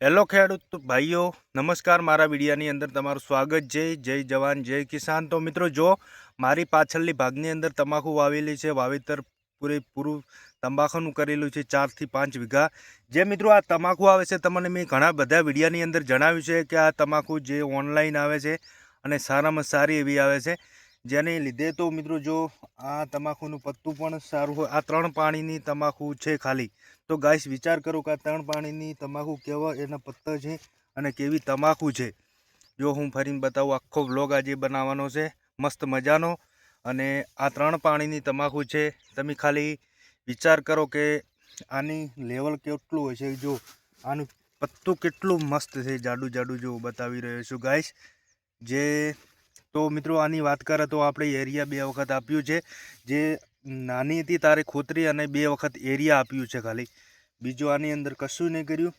Hello ખેડૂત ભાઈઓ, નમસ્કાર। મારા વિડીયાની અંદર તમારું સ્વાગત છે। જય જવાન જય કિસાન। તો મિત્રો, જો મારી પાછળની ભાગની અંદર તમાકુ વાવેલી છે, વાવેતર પૂરેપૂરું તંબાકુનું કરેલું છે 4 થી 5 વીઘા। જે મિત્રો આ તમાકુ આવે છે, તમને મેં ઘણા બધા વિડીયાની અંદર જણાવ્યું છે કે આ તમાકુ જે ઓનલાઈન આવે છે અને સારામાં સારી એવી આવે છે, જેને લીધે તો મિત્રો જો આ તમાકુનું પત્તું પણ સારું હોય। આ 3 પાણીની તમાકુ છે ખાલી। તો ગાઈસ વિચાર કરો કે આ 3 પાણીની તમાકુ કેવા એના પત્તા છે અને કેવી તમાકુ છે। જો હું ફરીને બતાવું, આખો વ્લોગ આજે બનાવવાનો છે મસ્ત મજાનો। અને આ 3 પાણીની તમાકુ છે। તમે ખાલી વિચાર કરો કે આની લેવલ કેટલું હોય છે। જો આનું પત્તું કેટલું મસ્ત છે, જાડું જાડું જો બતાવી રહ્યો છું ગાઈસ। જે તો મિત્રો આની વાત કરે તો આપણે એરિયા 2 વખત આપ્યું છે। જે નાની હતી તારે ખોતરી અને 2 વખત એરિયા આપ્યું છે ખાલી, બીજું આની અંદર કશું નહીં કર્યું।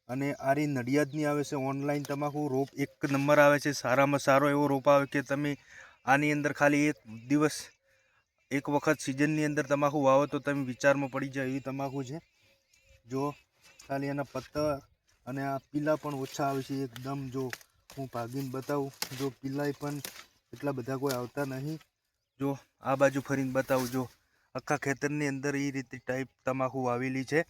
અને આરી નડિયાદની આવે છે ઓનલાઈન તમાકુ, રોપ 1 નંબર આવે છે, સારામાં સારો એવો રોપ આવે કે તમે આની અંદર ખાલી એક દિવસ એક વખત સિઝનની અંદર તમાકુ વાવો તો તમે વિચારમાં પડી જાય એવી તમાકુ છે। જો ખાલી એના પત્તા અને આ પીલા પણ ઓછા આવે છે એકદમ। જો હું ભાગીને બતાવું, જો પીલાય પણ એટલા બધા કોઈ આવતા નહીં। જો આ બાજુ ફરીને બતાવું, જો આખા ખેતરની અંદર એ રીતે ટાઈપ તમાકુ વાવેલી છે।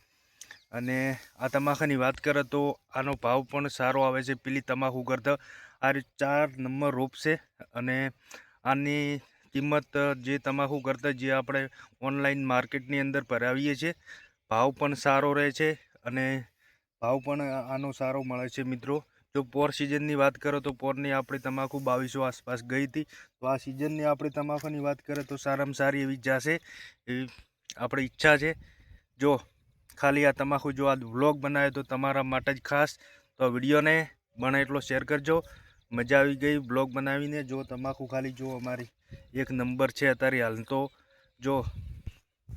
અને આ તમાકાની વાત કરે તો આનો ભાવ પણ સારો આવે છે પેલી તમાકુ કરતાં। આ 4 નંબર રોપ છે અને આની કિંમત જે તમાકુ કરતાં જે આપણે ઓનલાઈન માર્કેટની અંદર ભરાવીએ છીએ, ભાવ પણ સારો રહે છે અને ભાવ પણ આનો સારો મળે છે મિત્રો। જો પોર સિઝનની વાત કરો તો પોરની આપણી તમાકુ 2200 આસપાસ ગઈ હતી। તો આ સિઝનની આપણી તમાકુની વાત કરે તો સારામાં સારી એવી જશે એવી આપણી ઈચ્છા છે। જો ખાલી આ તમાકુ જો આ વ્લોગ બનાવ્યો તો તમારા માટે જ ખાસ। તો વિડીયોને બને એટલો શેર કરજો। મજા આવી ગઈ વ્લોગ બનાવીને। જો તમાકુ ખાલી જો અમારી 1 નંબર છે અત્યારે હાલ તો। જો